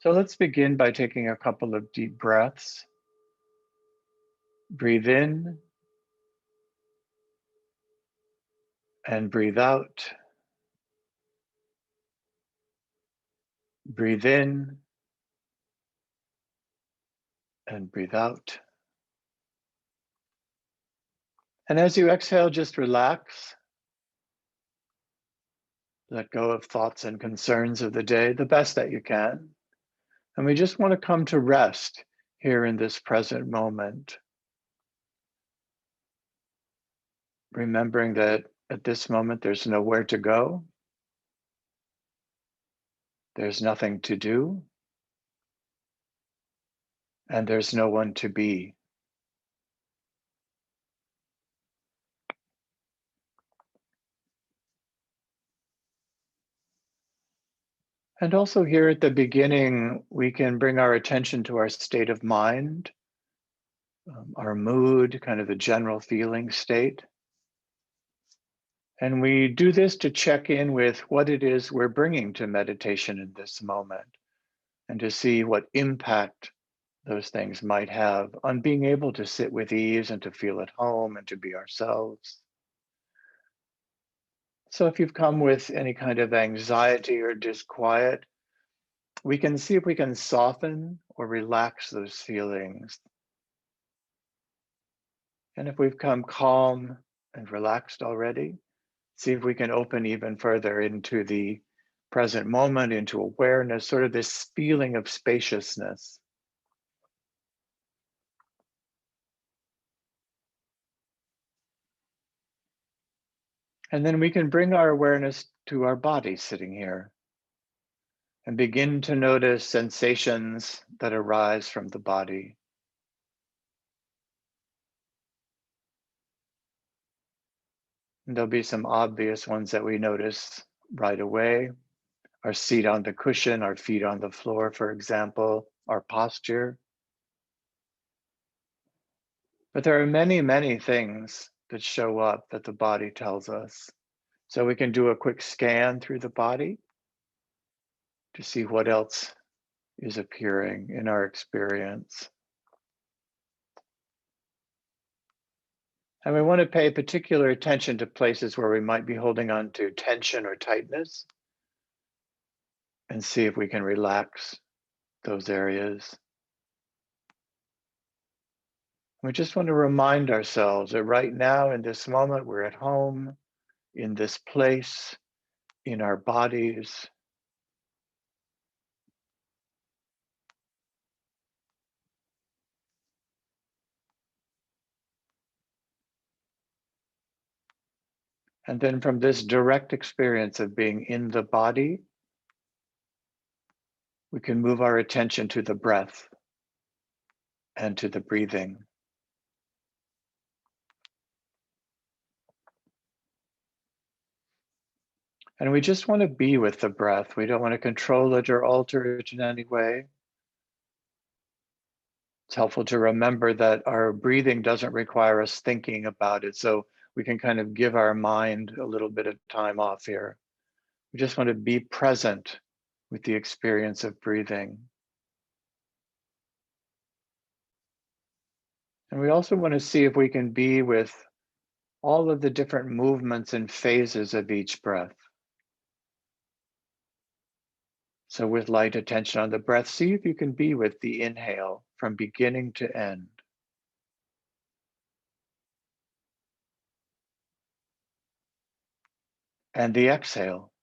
So let's begin by taking a couple of deep breaths. Breathe in and breathe out. Breathe in and breathe out. And as you exhale, just relax. Let go of thoughts and concerns of the day the best that you can. And we just want to come to rest here in this present moment. Remembering that at this moment, there's nowhere to go. There's nothing to do. And there's no one to be. And also here at the beginning, we can bring our attention to our state of mind, our mood, kind of the general feeling state. And we do this to check in with what it is we're bringing to meditation in this moment and to see what impact those things might have on being able to sit with ease and to feel at home and to be ourselves. So if you've come with any kind of anxiety or disquiet, we can see if we can soften or relax those feelings. And if we've come calm and relaxed already, see if we can open even further into the present moment, into awareness, sort of this feeling of spaciousness. And then we can bring our awareness to our body sitting here and begin to notice sensations that arise from the body. And there'll be some obvious ones that we notice right away. Our seat on the cushion, our feet on the floor, for example, our posture. But there are many, many things that show up that the body tells us. So we can do a quick scan through the body to see what else is appearing in our experience. And we want to pay particular attention to places where we might be holding on to tension or tightness and see if we can relax those areas. We just want to remind ourselves that right now in this moment, we're at home, in this place, in our bodies. And then from this direct experience of being in the body, we can move our attention to the breath and to the breathing. And we just want to be with the breath. We don't want to control it or alter it in any way. It's helpful to remember that our breathing doesn't require us thinking about it. So we can kind of give our mind a little bit of time off here. We just want to be present with the experience of breathing. And we also want to see if we can be with all of the different movements and phases of each breath. So with light attention on the breath, see if you can be with the inhale from beginning to end. And the exhale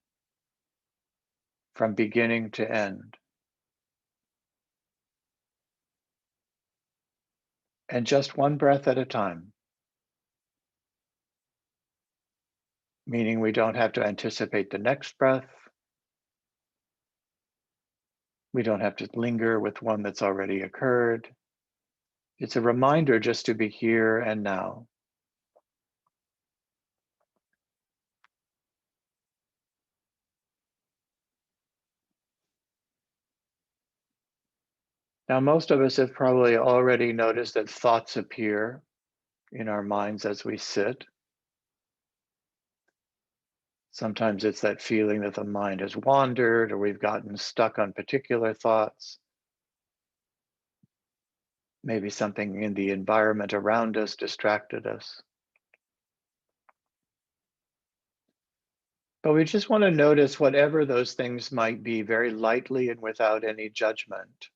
from beginning to end. And just one breath at a time. Meaning we don't have to anticipate the next breath. We don't have to linger with one that's already occurred. It's a reminder just to be here and now. Now, most of us have probably already noticed that thoughts appear in our minds as we sit. Sometimes it's that feeling that the mind has wandered or we've gotten stuck on particular thoughts. Maybe something in the environment around us distracted us. But we just want to notice whatever those things might be very lightly and without any judgment.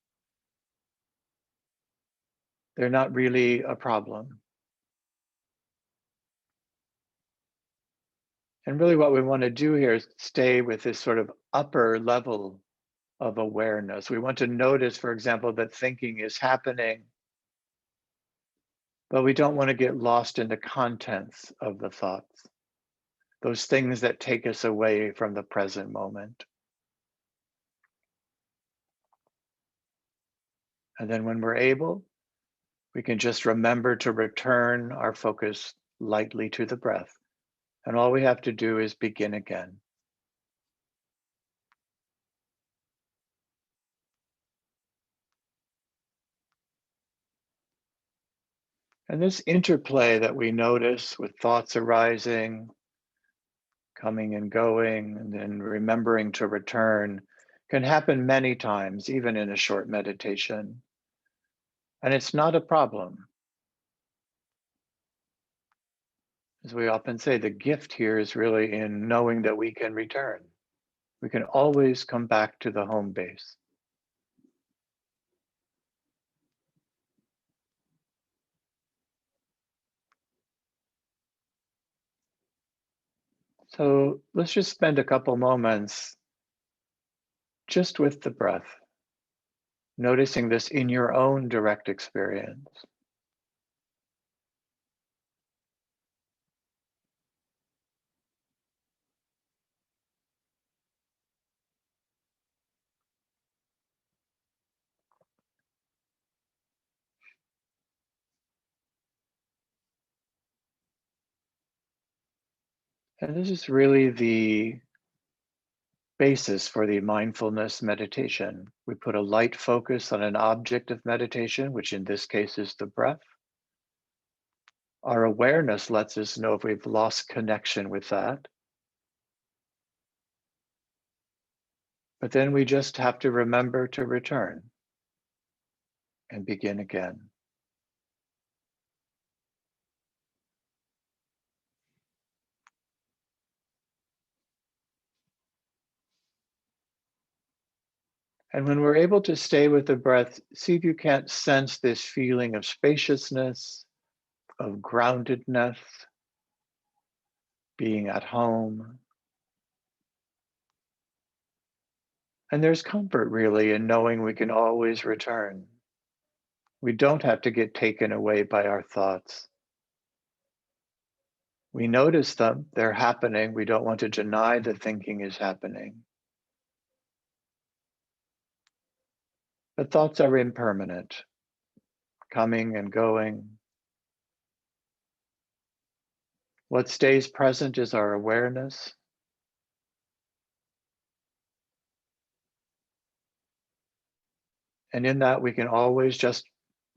They're not really a problem. And really, what we want to do here is stay with this sort of upper level of awareness. We want to notice, for example, that thinking is happening, but we don't want to get lost in the contents of the thoughts, those things that take us away from the present moment. And then when we're able, we can just remember to return our focus lightly to the breath. And all we have to do is begin again. And this interplay that we notice with thoughts arising, coming and going, and then remembering to return can happen many times, even in a short meditation. And it's not a problem. As we often say, the gift here is really in knowing that we can return. We can always come back to the home base. So let's just spend a couple moments just with the breath, noticing this in your own direct experience. And this is really the basis for the mindfulness meditation. We put a light focus on an object of meditation, which in this case is the breath. Our awareness lets us know if we've lost connection with that. But then we just have to remember to return and begin again. And when we're able to stay with the breath, see if you can't sense this feeling of spaciousness, of groundedness, being at home. And there's comfort really in knowing we can always return. We don't have to get taken away by our thoughts. We notice them, they're happening. We don't want to deny that thinking is happening. But thoughts are impermanent, coming and going. What stays present is our awareness. And in that, we can always just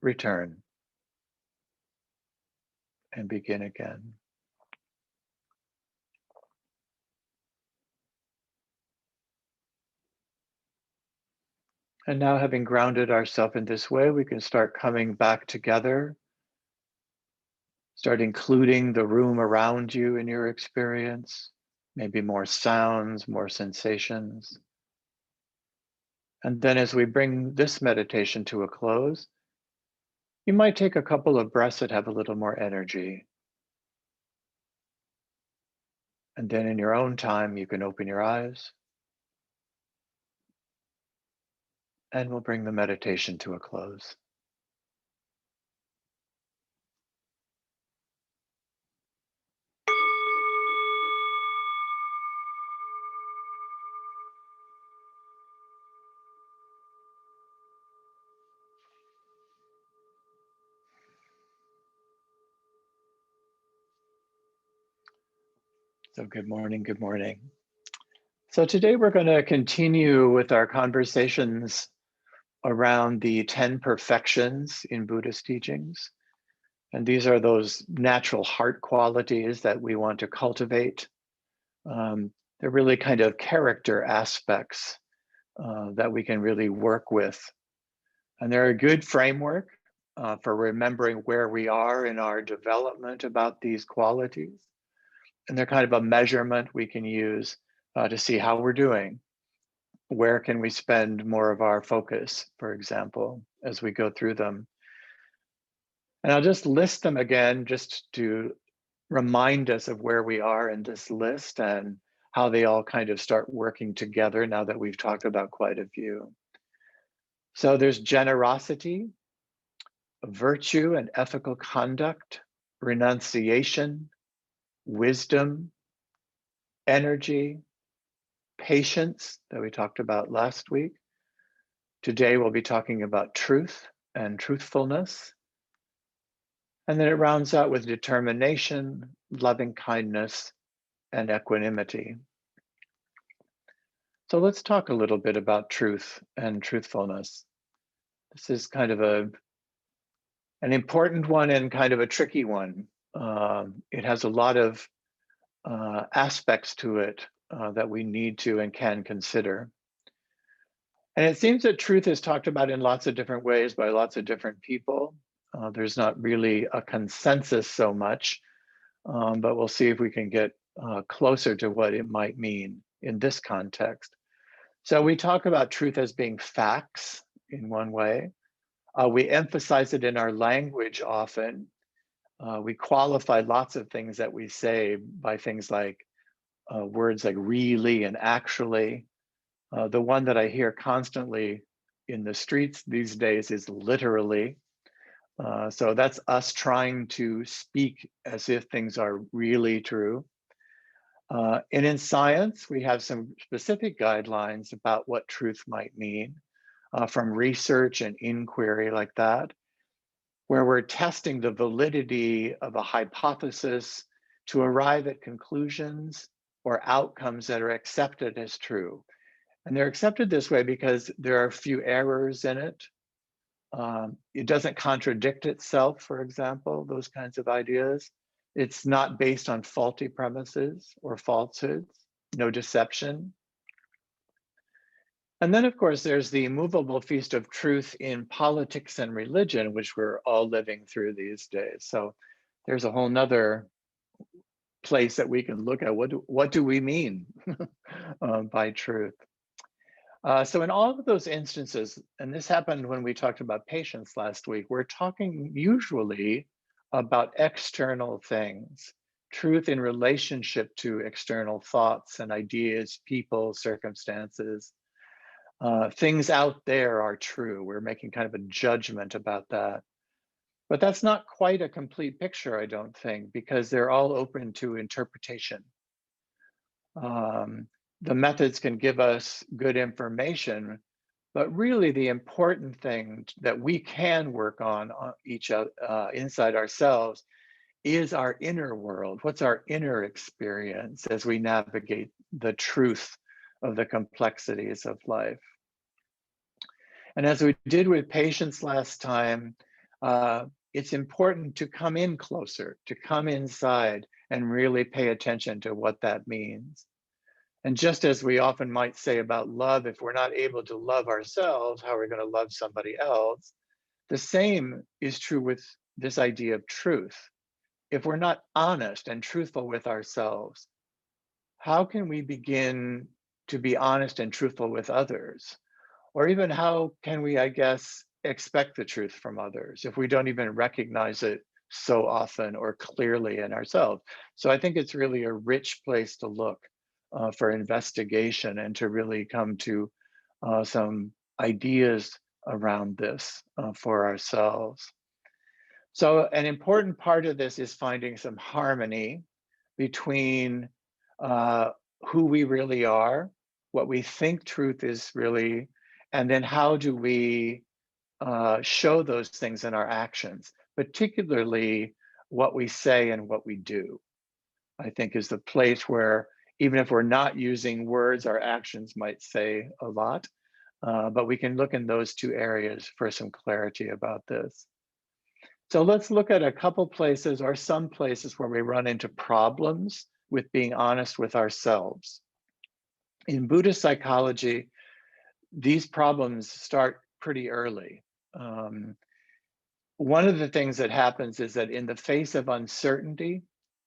return and begin again. And now, having grounded ourselves in this way, we can start coming back together, start including the room around you in your experience, maybe more sounds, more sensations. And then as we bring this meditation to a close, you might take a couple of breaths that have a little more energy. And then in your own time, you can open your eyes and we'll bring the meditation to a close. So good morning, good morning. So today we're going to continue with our conversations around the 10 perfections in Buddhist teachings. And these are those natural heart qualities that we want to cultivate They're really kind of character aspects that we can really work with. And they're a good framework for remembering where we are in our development about these qualities. And they're kind of a measurement we can use to see how we're doing. Where can we spend more of our focus, for example, as we go through them? And I'll just list them again just to remind us of where we are in this list and how they all kind of start working together now that we've talked about quite a few. So there's generosity, virtue and ethical conduct, renunciation, wisdom, energy, patience that we talked about last week. Today we'll be talking about truth and truthfulness. And then it rounds out with determination, loving kindness, and equanimity. So let's talk a little bit about truth and truthfulness. This is kind of an important one and kind of a tricky one. It has a lot of aspects to it that we need to and can consider. And it seems that truth is talked about in lots of different ways by lots of different people. There's not really a consensus so much, but we'll see if we can get closer to what it might mean in this context. So we talk about truth as being facts in one way. We emphasize it in our language often. We qualify lots of things that we say by things like words like really and actually. The one that I hear constantly in the streets these days is literally. So that's us trying to speak as if things are really true. And in science, we have some specific guidelines about what truth might mean from research and inquiry like that, where we're testing the validity of a hypothesis to arrive at conclusions or outcomes that are accepted as true. And they're accepted this way because there are few errors in it. It doesn't contradict itself, for example, those kinds of ideas. It's not based on faulty premises or falsehoods, no deception. And then, of course, there's the immovable feast of truth in politics and religion, which we're all living through these days. So there's a whole nother place that we can look at. What do we mean by truth? So in all of those instances, and this happened when we talked about patience last week, we're talking usually about external things, truth in relationship to external thoughts and ideas, people, circumstances. Things out there are true. We're making kind of a judgment about that. But that's not quite a complete picture, I don't think, because they're all open to interpretation. The methods can give us good information, but really the important thing that we can work on each inside ourselves is our inner world. What's our inner experience as we navigate the truth of the complexities of life? And as we did with patience last time, it's important to come in closer, to come inside and really pay attention to what that means. And just as we often might say about love, if we're not able to love ourselves, how are we going to love somebody else? The same is true with this idea of truth. If we're not honest and truthful with ourselves, how can we begin to be honest and truthful with others? Or even how can we, I guess, expect the truth from others if we don't even recognize it so often or clearly in ourselves? So I think it's really a rich place to look for investigation and to really come to some ideas around this for ourselves. So an important part of this is finding some harmony between who we really are, what we think truth is really, and then how do we show those things in our actions, particularly what we say and what we do. I think is the place where even if we're not using words, our actions might say a lot, but we can look in those two areas for some clarity about this. So let's look at a couple places or some places where we run into problems with being honest with ourselves. In Buddhist psychology, these problems start pretty early. Um, One of the things that happens is that in the face of uncertainty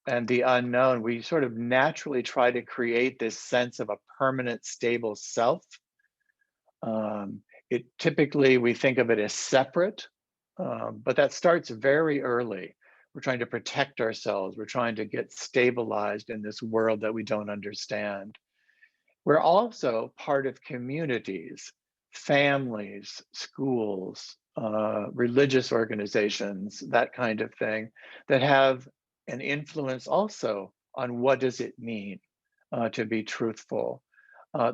and the unknown, we sort of naturally try to create this sense of a permanent, stable self. Um, it typically we think of it as separate, but that starts very early. We're trying to protect ourselves. We're trying to get stabilized in this world that we don't understand. We're also part of communities, families, schools, religious organizations, that kind of thing, that have an influence also on what does it mean to be truthful.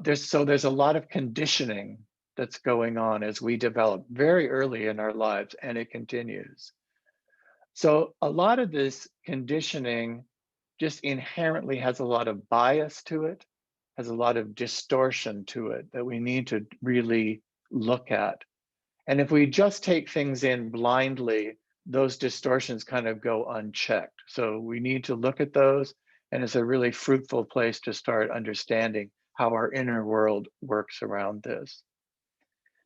There's a lot of conditioning that's going on as we develop very early in our lives, and it continues. So a lot of this conditioning just inherently has a lot of bias to it, has a lot of distortion to it that we need to really look at. And if we just take things in blindly, those distortions kind of go unchecked. So we need to look at those, and it's a really fruitful place to start understanding how our inner world works around this.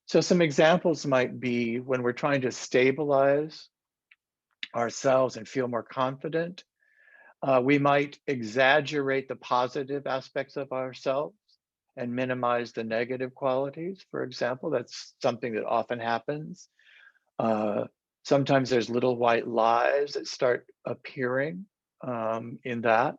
So some examples might be when we're trying to stabilize ourselves and feel more confident. We might exaggerate the positive aspects of ourselves and minimize the negative qualities, for example. That's something that often happens. Uh, Sometimes there's little white lies that start appearing in that.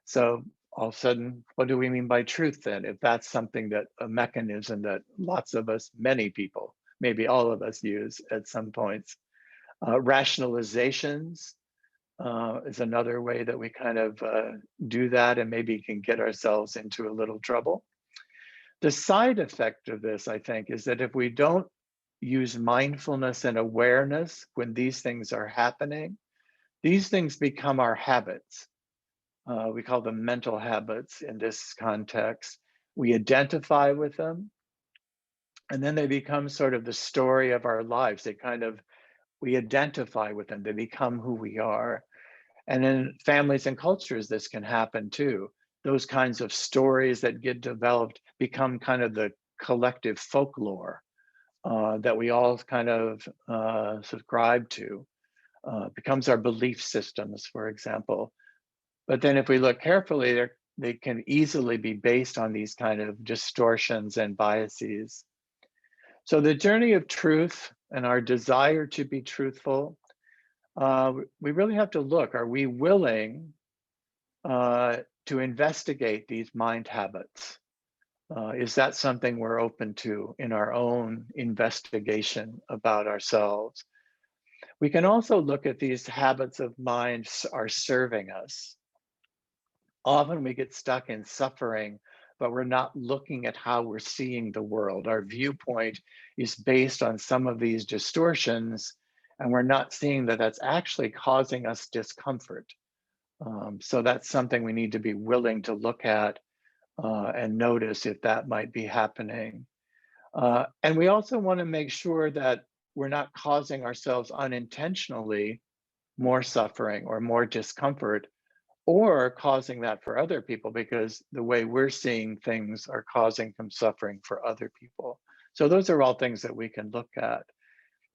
So all of a sudden, what do we mean by truth then? If that's something that a mechanism that lots of us, many people, maybe all of us use at some points. Rationalizations is another way that we kind of do that and maybe can get ourselves into a little trouble. The side effect of this, I think, is that if we don't use mindfulness and awareness when these things are happening, these things become our habits. We call them mental habits in this context. We identify with them, and then they become sort of the story of our lives. We identify with them, they become who we are. And in families and cultures, this can happen too. Those kinds of stories that get developed become kind of the collective folklore that we all kind of subscribe to, becomes our belief systems, for example. But then if we look carefully, they can easily be based on these kind of distortions and biases. So the journey of truth and our desire to be truthful, we really have to look, are we willing to investigate these mind habits? Is that something we're open to in our own investigation about ourselves? We can also look at these habits of mind are serving us. Often we get stuck in suffering, but we're not looking at how we're seeing the world. Our viewpoint is based on some of these distortions, and we're not seeing that that's actually causing us discomfort. So that's something we need to be willing to look at and notice if that might be happening. And we also want to make sure that we're not causing ourselves unintentionally more suffering or more discomfort, or causing that for other people because the way we're seeing things are causing some suffering for other people. So those are all things that we can look at.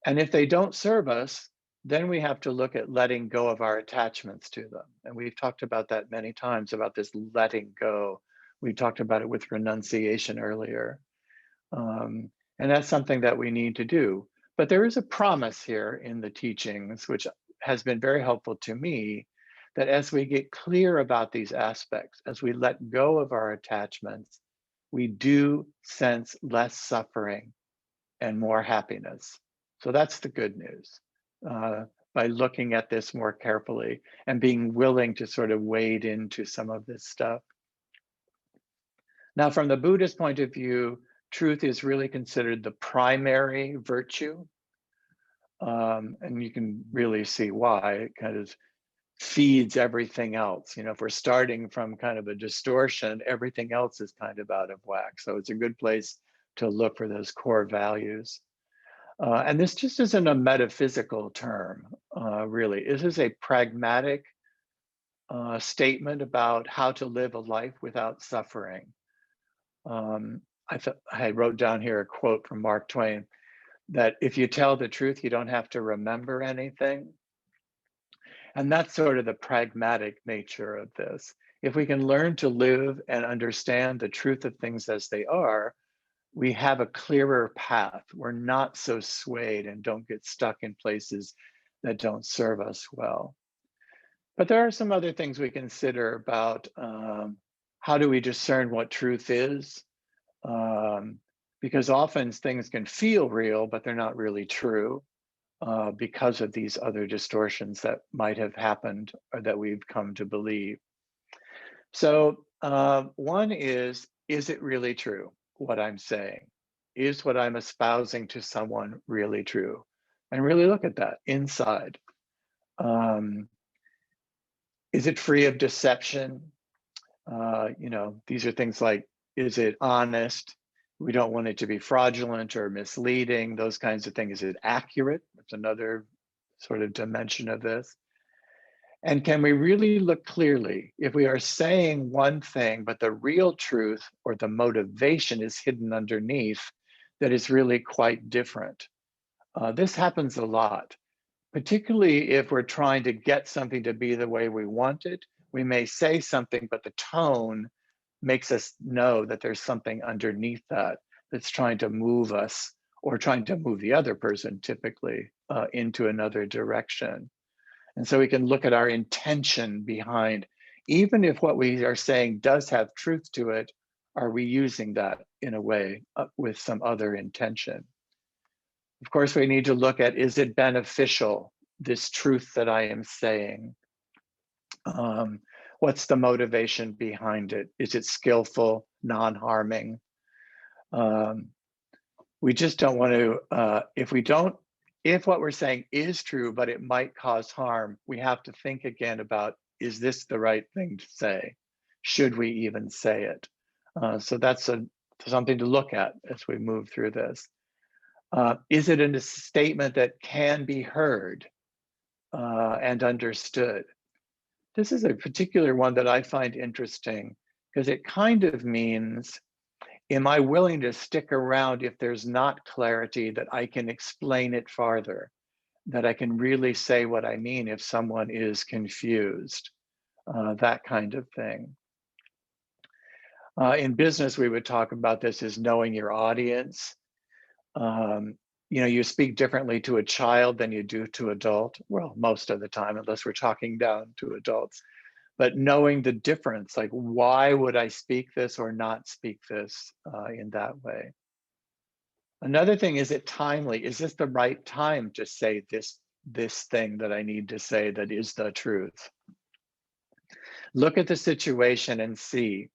And if they don't serve us, then we have to look at letting go of our attachments to them. And we've talked about that many times about this letting go. We talked about it with renunciation earlier. And that's something that we need to do. But there is a promise here in the teachings, which has been very helpful to me, that as we get clear about these aspects, as we let go of our attachments, we do sense less suffering and more happiness. So that's the good news. By looking at this more carefully and being willing to sort of wade into some of this stuff. Now, from the Buddhist point of view, truth is really considered the primary virtue. And you can really see why. It kind of feeds everything else. You know, if we're starting from kind of a distortion, everything else is kind of out of whack. So it's a good place to look for those core values. And this just isn't a metaphysical term, really. This is a pragmatic statement about how to live a life without suffering. Um, I wrote down here a quote from Mark Twain that if you tell the truth, you don't have to remember anything. And that's sort of the pragmatic nature of this. If we can learn to live and understand the truth of things as they are, we have a clearer path. We're not so swayed and don't get stuck in places that don't serve us well. But there are some other things we consider about how do we discern what truth is? Um, because often things can feel real, but they're not really true because of these other distortions that might have happened or that we've come to believe. So, one is it really true what I'm saying? Is what I'm espousing to someone really true? And really look at that inside. Um, is it free of deception? These are things like, is it honest? We don't want it to be fraudulent or misleading, those kinds of things. Is it accurate? That's another sort of dimension of this. And can we really look clearly if we are saying one thing, but the real truth or the motivation is hidden underneath that is really quite different? This happens a lot, particularly if we're trying to get something to be the way we want it. We may say something, but the tone makes us know that there's something underneath that that's trying to move us or trying to move the other person typically into another direction. And so we can look at our intention behind, even if what we are saying does have truth to it, are we using that in a way with some other intention? Of course, we need to look at, is it beneficial, this truth that I am saying? What's the motivation behind it? Is it skillful, non-harming? Um, we just don't want to, if what we're saying is true, but it might cause harm, we have to think again about, is this the right thing to say? Should we even say it? So that's something to look at as we move through this. Is it a statement that can be heard and understood? This is a particular one that I find interesting because it kind of means, am I willing to stick around if there's not clarity, that I can explain it farther, that I can really say what I mean if someone is confused, that kind of thing. In business, we would talk about this as knowing your audience. Um, you speak differently to a child than you do to adult. Well, most of the time, unless we're talking down to adults. But knowing the difference, like, why would I speak this or not speak this in that way? Another thing, is it timely? Is this the right time to say this thing that I need to say that is the truth? Look at the situation and see.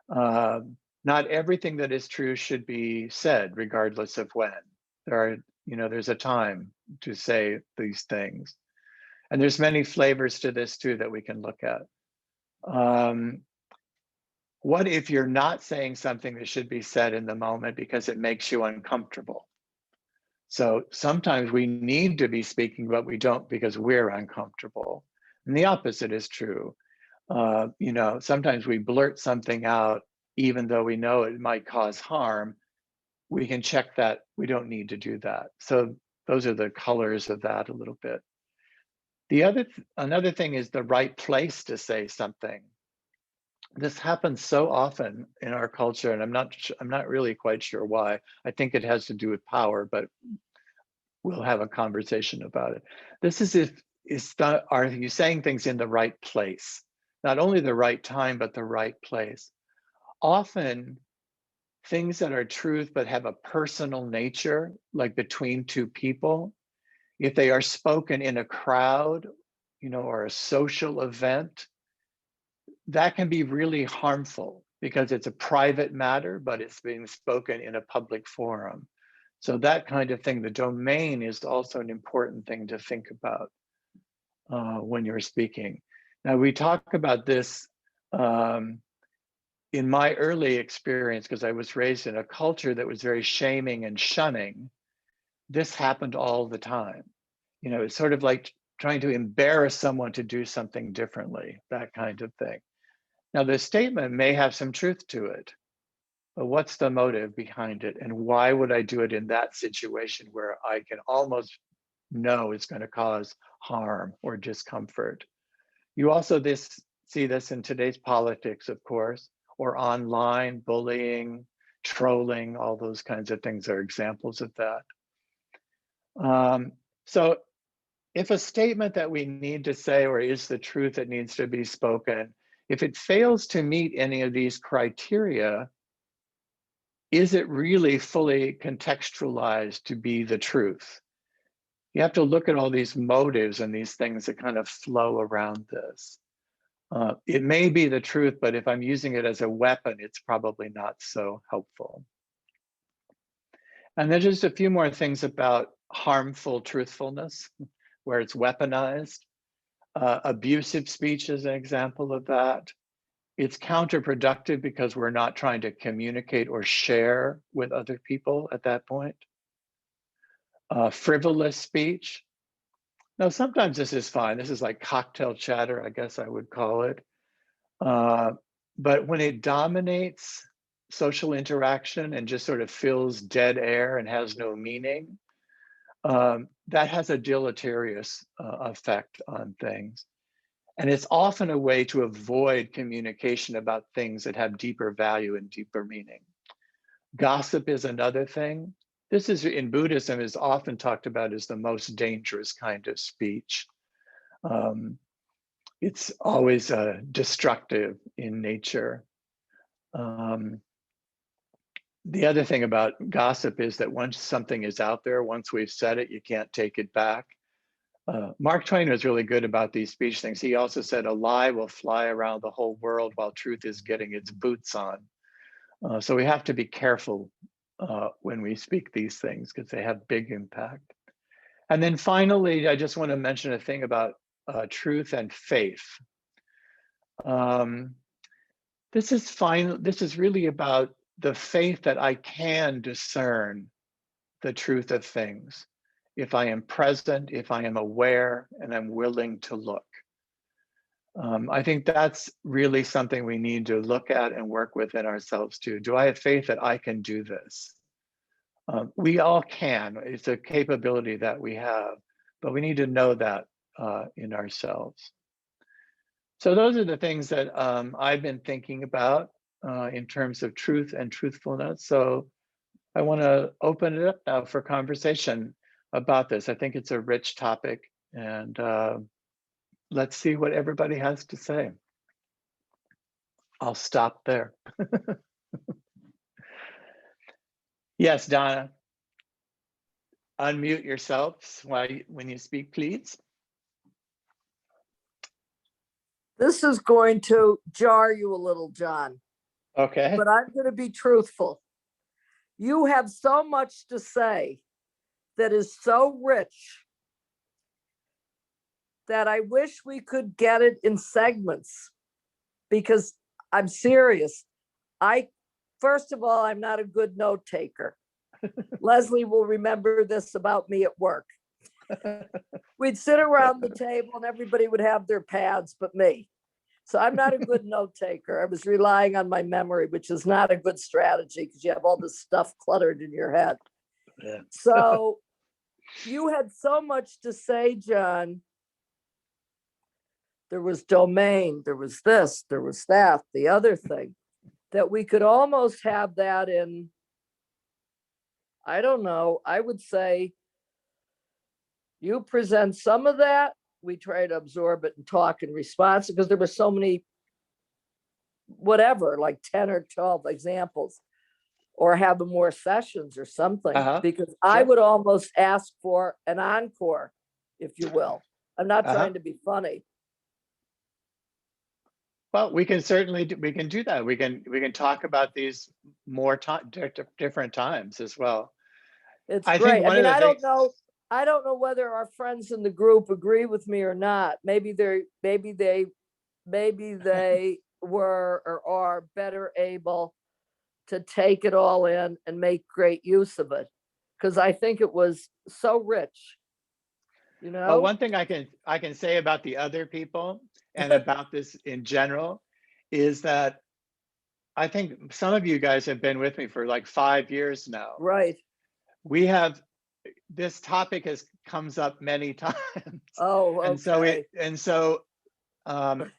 Uh, Not everything that is true should be said, regardless of when. There's a time to say these things. And there's many flavors to this too that we can look at. What if you're not saying something that should be said in the moment because it makes you uncomfortable? So sometimes we need to be speaking, but we don't because we're uncomfortable. And the opposite is true. Sometimes we blurt something out, even though we know it might cause harm. We can check that we don't need to do that. So those are the colors of that a little bit. Another thing is the right place to say something. This happens so often in our culture, and I'm not really quite sure why. I think it has to do with power, but we'll have a conversation about it. This is are you saying things in the right place? Not only the right time, but the right place. Often things that are truth but have a personal nature, like between two people, if they are spoken in a crowd, or a social event, that can be really harmful because it's a private matter, but it's being spoken in a public forum. So that kind of thing, the domain is also an important thing to think about when you're speaking. Now, we talk about this in my early experience, because I was raised in a culture that was very shaming and shunning. This happened all the time. It's sort of like trying to embarrass someone to do something differently, that kind of thing. Now, the statement may have some truth to it, but what's the motive behind it? And why would I do it in that situation where I can almost know it's going to cause harm or discomfort? You also see this in today's politics, of course, or online bullying, trolling, all those kinds of things are examples of that. So if a statement that we need to say or is the truth that needs to be spoken, if it fails to meet any of these criteria, is it really fully contextualized to be the truth? You have to look at all these motives and these things that kind of flow around this. It may be the truth, but if I'm using it as a weapon, it's probably not so helpful. And then just a few more things about harmful truthfulness, where it's weaponized. Abusive speech is an example of that. It's counterproductive because we're not trying to communicate or share with other people at that point. Frivolous speech. Now, sometimes this is fine. This is like cocktail chatter, I guess I would call it. But when it dominates social interaction and just sort of fills dead air and has no meaning, that has a deleterious effect on things. And it's often a way to avoid communication about things that have deeper value and deeper meaning. Gossip is another thing. This is in Buddhism is often talked about as the most dangerous kind of speech. It's always destructive in nature. The other thing about gossip is that once something is out there, once we've said it, you can't take it back. Mark Twain was really good about these speech things. He also said a lie will fly around the whole world while truth is getting its boots on. So we have to be careful when we speak these things because they have big impact. And then finally, I just want to mention a thing about truth and faith. This is really about the faith that I can discern the truth of things. If I am present, if I am aware, and I'm willing to look. I think that's really something we need to look at and work within ourselves too. Do I have faith that I can do this? We all can. It's a capability that we have, but we need to know that in ourselves. So those are the things that I've been thinking about in terms of truth and truthfulness. So I want to open it up now for conversation about this. I think it's a rich topic, and let's see what everybody has to say. I'll stop there. Yes, Donna. Unmute yourselves when you speak, please. This is going to jar you a little, John. Okay. But I'm going to be truthful. You have so much to say that is so rich that I wish we could get it in segments, because I'm serious. First of all, I'm not a good note taker. Leslie will remember this about me at work. We'd sit around the table and everybody would have their pads but me. So I'm not a good note taker. I was relying on my memory, which is not a good strategy because you have all this stuff cluttered in your head. Yeah. So you had so much to say, John. There was domain, there was this, there was that, the other thing, that we could almost have that in, I don't know, I would say you present some of that, we try to absorb it and talk in response, because there were so many, whatever, like 10 or 12 examples, or have more sessions or something, because sure. I would almost ask for an encore, if you will. I'm not trying to be funny. Well, we can certainly we can do that. We can talk about these more different times as well. It's great. I mean, I don't know whether our friends in the group agree with me or not. Maybe they were or are better able to take it all in and make great use of it, because I think it was so rich. you Well, know? one thing I can say about the other people and about this in general is that I think some of you guys have been with me for like 5 years now. Right. We have this topic has comes up many times, Oh, and so okay.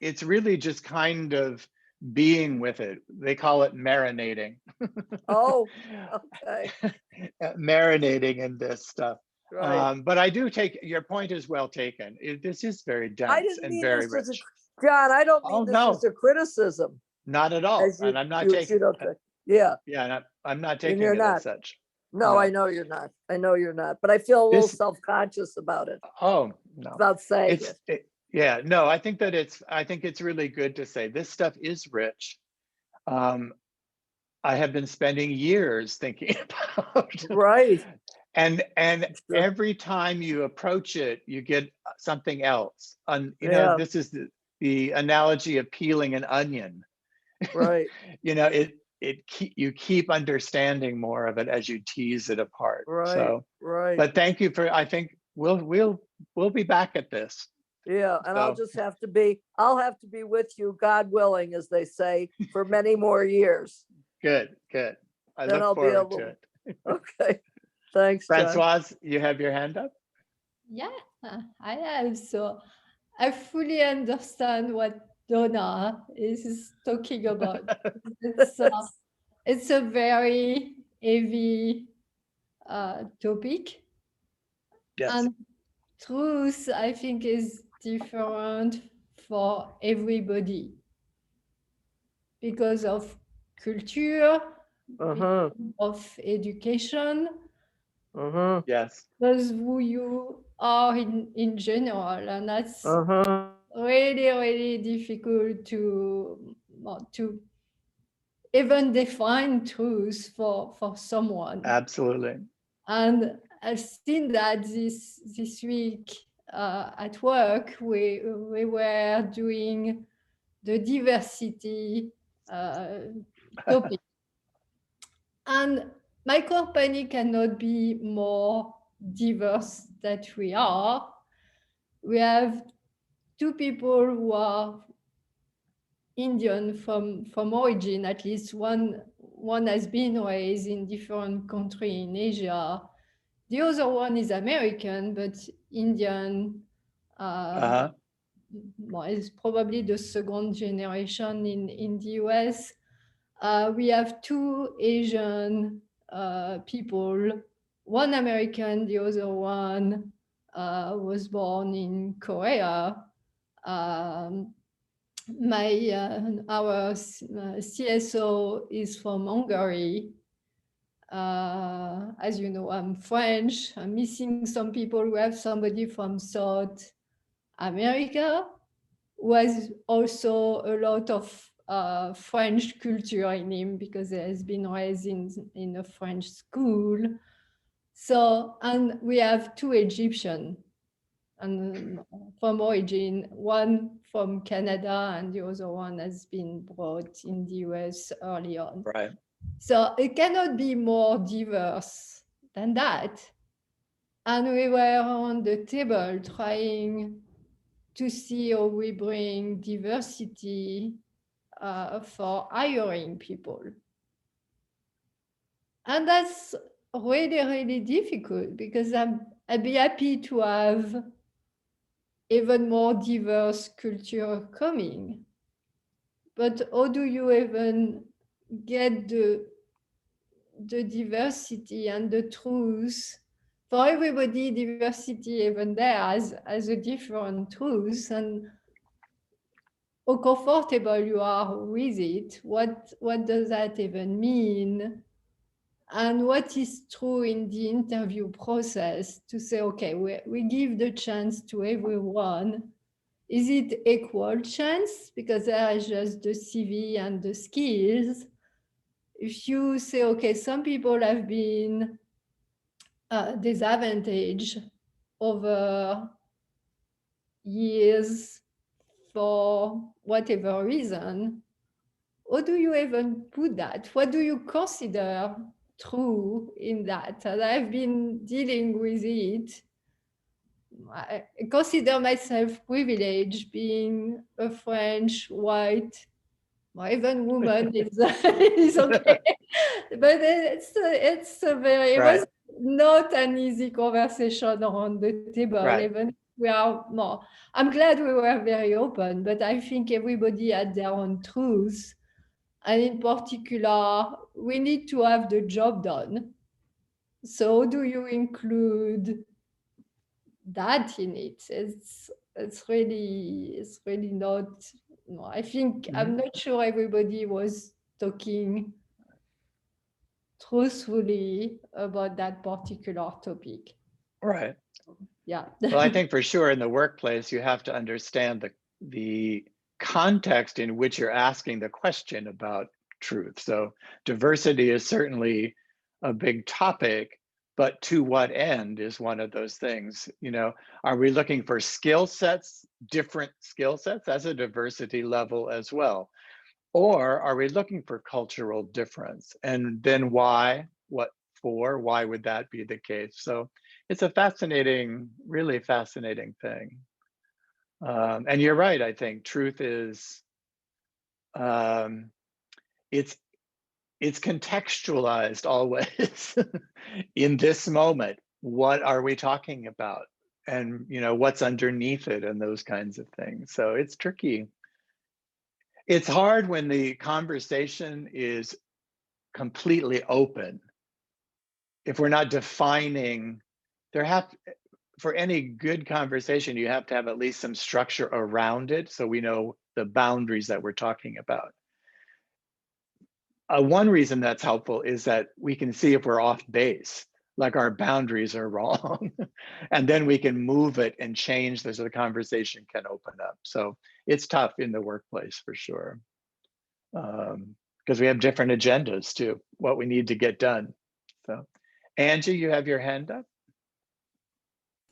it's really just kind of being with it. They call it marinating. Oh, okay. Marinating in this stuff. Right. But I do take your point is well taken. This is very I dense didn't and mean very this as a, rich. John, I don't Oh mean this as no, a criticism, not at all. as And I'm not you taking. don't think. Yeah, Yeah, I'm not and taking you're it as not. such. No, I No, know you're not. I know you're not. But I feel a little this. self-conscious about it, Oh no, about saying it's. it. Yeah, no. I think that it's. I think it's really good to say this stuff is rich. Um, I have been spending years thinking about, Right. and Sure. every time you approach it, you get something else. Yeah, This is the analogy of peeling an onion. right, You keep understanding more of it as you tease it apart. right, So, right. but thank you for. I think we'll be back at this. Yeah, and So I'll have to be with you, God willing, as they say, for many more years. good, good. I Then look I'll be forward to able, it. okay. Thanks, John. Francoise, you have your hand up. Yeah, I have. So I fully understand what Donna is talking about. It's, uh, it's a very heavy topic. Yes. And truth, I think, is different for everybody because of culture, Uh-huh, because of education, uh-huh, Yes. because who you are in general. And that's uh-huh. really, really difficult to even define truth for someone. Absolutely. And I've seen that this week at work. We were doing the diversity topic, and my company cannot be more diverse than we are. We have two people who are Indian from origin. At least one has been raised in different country in Asia. The other one is American, but Indian. Uh-huh. Well, is probably the second generation in the US. We have two Asian people, one American, the other one was born in Korea. Um, our CSO is from Hungary. As you know, I'm French. I'm missing some people. We have somebody from South America, who has also a lot of French culture in him because he has been raised in a French school. So, and we have two Egyptian and from origin, one from Canada and the other one has been brought in the US early on. Right. So it cannot be more diverse than that. And we were on the table trying to see how we bring diversity for hiring people. And that's really, really difficult because I'd be happy to have even more diverse culture coming. But how do you even get the diversity and the truth? For everybody, diversity even there has a different truth, and how comfortable you are with it. What does that even mean? And what is true in the interview process to say, okay, we give the chance to everyone. Is it equal chance? Because there is just the CV and the skills. If you say, okay, some people have been disadvantaged over years for whatever reason, how do you even put that? What do you consider true in that? And I've been dealing with it I consider myself privileged being a French, white, or even woman is, is okay. But it Right, was not an easy conversation around the table, right. even if we are more. I'm glad we were very open, but I think everybody had their own truths. And in particular, we need to have the job done. So do you include that in it? It's really not. No, I think Mhm. I'm not sure everybody was talking truthfully about that particular topic. Right. Yeah. Well, I think for sure in the workplace, you have to understand the context in which you're asking the question about truth. So diversity is certainly a big topic, but to what end is one of those things. You know, are we looking for skill sets, different skill sets? That's a diversity level as well. Or are we looking for cultural difference? And then why? What for? Why would that be the case? So it's a fascinating, really fascinating thing. And you're right, I think truth is, um, it's it's contextualized always in this moment. What are we talking about? And you know, what's underneath it and those kinds of things. So it's tricky. It's hard when the conversation is completely open. If we're not defining, there have, for any good conversation, you have to have at least some structure around it so we know the boundaries that we're talking about. One reason that's helpful is that we can see if we're off base, like our boundaries are wrong, and then we can move it and change this so the conversation can open up. So it's tough in the workplace for sure, because we have different agendas too, what we need to get done. So, Angie, you have your hand up.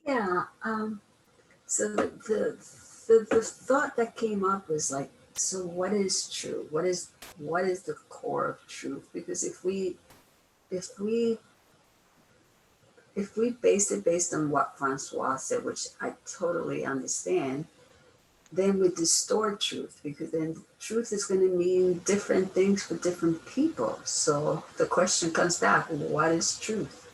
Yeah. So the thought that came up was like, so what is true? What is the core of truth? Because if we if we base it based on what Francois said, which I totally understand, then we distort truth because then truth is going to mean different things for different people. So the question comes back: what is truth?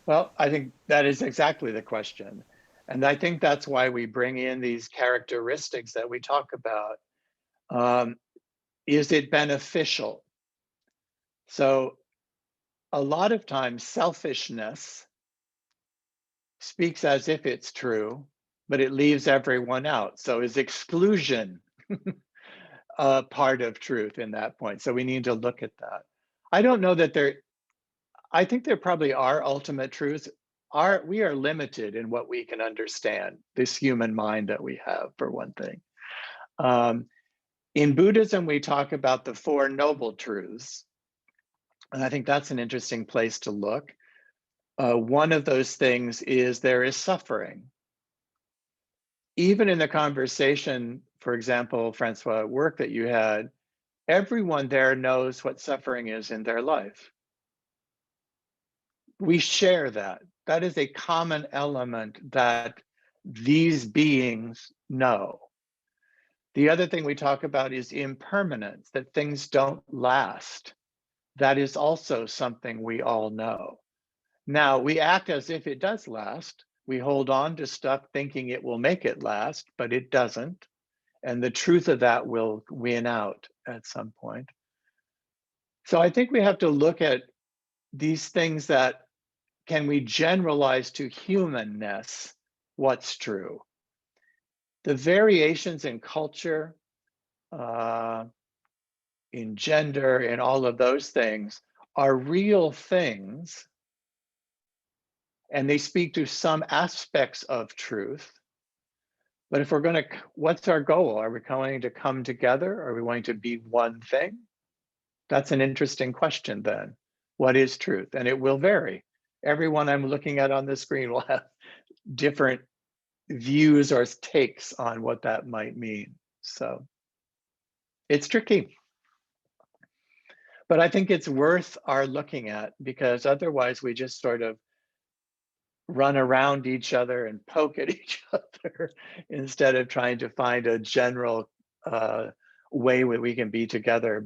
Well, I think that is exactly the question. And I think that's why we bring in these characteristics that we talk about. Um, is it beneficial? So, a lot of times, selfishness speaks as if it's true, but it leaves everyone out. So, is exclusion a part of truth in that point? So, we need to look at that. I don't know that there, I think there probably are ultimate truths. We are limited in what we can understand, this human mind that we have, for one thing. Um, in Buddhism, we talk about the Four Noble Truths, and I think that's an interesting place to look. One of those things is there is suffering. Even in the conversation, for example, Francois, work that you had, everyone there knows what suffering is in their life. We share that. That is a common element that these beings know. The other thing we talk about is impermanence, that things don't last. That is also something we all know. Now, we act as if it does last. We hold on to stuff thinking it will make it last, but it doesn't. And the truth of that will win out at some point. So I think we have to look at these things that can we generalize to humanness what's true. The variations in culture, uh, in gender, in all of those things are real things, and they speak to some aspects of truth. But if we're going to, what's our goal? Are we going to come together? Are we going to be one thing? That's an interesting question then. What is truth? And it will vary. Everyone I'm looking at on the screen will have different views or takes on what that might mean. So it's tricky. But I think it's worth our looking at, because otherwise we just sort of run around each other and poke at each other instead of trying to find a general way where we can be together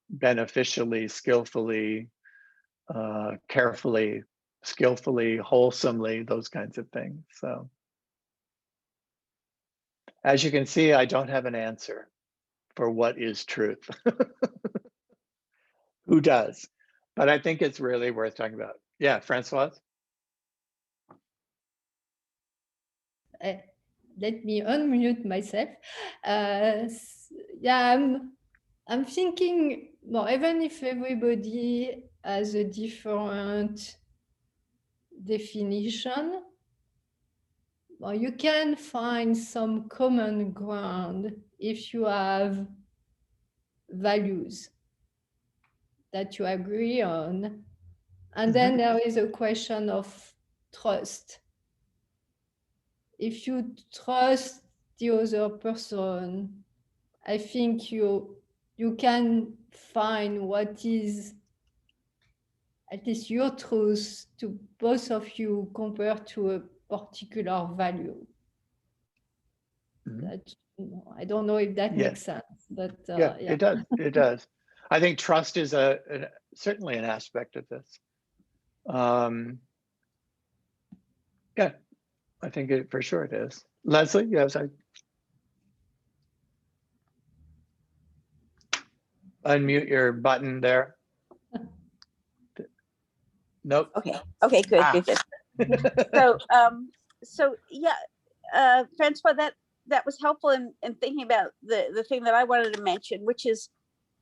beneficially, skillfully, carefully, skillfully, wholesomely, those kinds of things. So as you can see, I don't have an answer for what is truth. Who does? But I think it's really worth talking about. Yeah, Francois? Let me unmute myself. Yeah, I'm thinking, well, even if everybody has a different definition, well, you can find some common ground if you have values that you agree on. And then there is a question of trust. If you trust the other person, I think you can find what is at least your truth to both of you compared to a particular value. That, I don't know if that makes sense, but yeah, it does. It does. I think trust is certainly an aspect of this. Yeah, I think it for sure it is. Leslie, yes, unmute your button there. Nope. Okay, good, good. So yeah, Francois, that was helpful in thinking about the thing that I wanted to mention, which is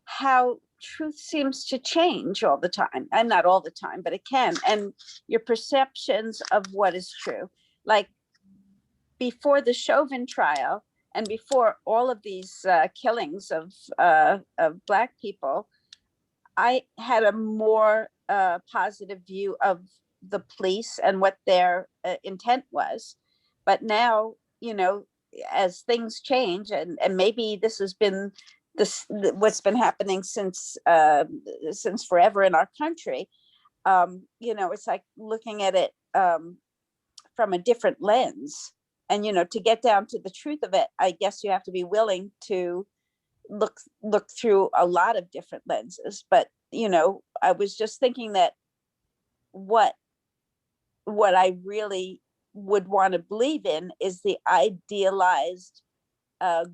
how truth seems to change all the time, and not all the time, but it can, and your perceptions of what is true. Like before the Chauvin trial and before all of these killings of Black people, I had a more positive view of the police and what their intent was. But now, you know, as things change, and maybe this has been what's been happening since forever in our country. You know, it's like looking at it from a different lens. And, you know, to get down to the truth of it, I guess you have to be willing to look through a lot of different lenses. But, you know, I was just thinking that what I really would want to believe in is the idealized